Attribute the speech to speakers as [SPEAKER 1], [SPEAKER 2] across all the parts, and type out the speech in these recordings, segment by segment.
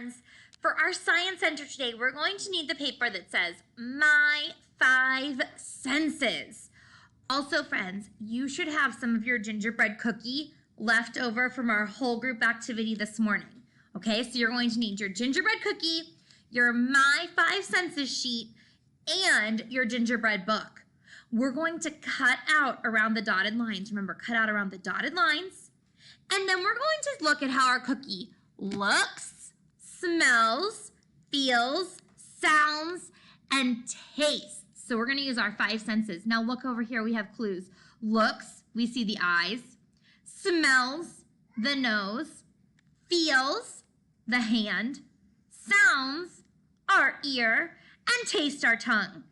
[SPEAKER 1] friends, for our science center today, we're going to need the paper that says My Five Senses. Also, friends, you should have some of your gingerbread cookie left over from our whole group activity this morning. Okay, so you're going to need your gingerbread cookie, your My Five Senses sheet, and your gingerbread book. We're going to cut out around the dotted lines. Remember, cut out around the dotted lines. And then we're going to look at how our cookie looks, smells, feels, sounds, and tastes. So we're going to use our five senses. Now look over here, we have clues. Looks, we see the eyes. Smells, the nose. Feels, the hand. Sounds, our ear. And taste, our tongue.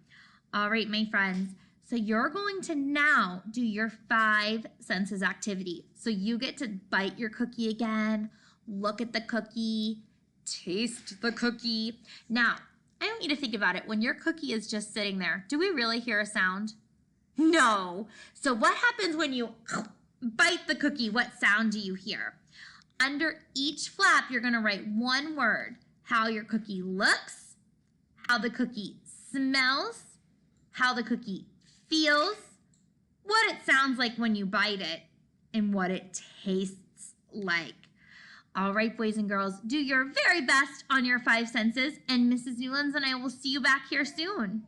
[SPEAKER 1] All right, my friends. So you're going to now do your five senses activity. So you get to bite your cookie again, look at the cookie, taste the cookie. Now, I want you to think about it. When your cookie is just sitting there, do we really hear a sound? No. So what happens when you bite the cookie? What sound do you hear? Under each flap, you're going to write one word. How your cookie looks, how the cookie smells, how the cookie feels, what it sounds like when you bite it, and what it tastes like. All right, boys and girls, do your very best on your five senses, and Mrs. Newlands and I will see you back here soon.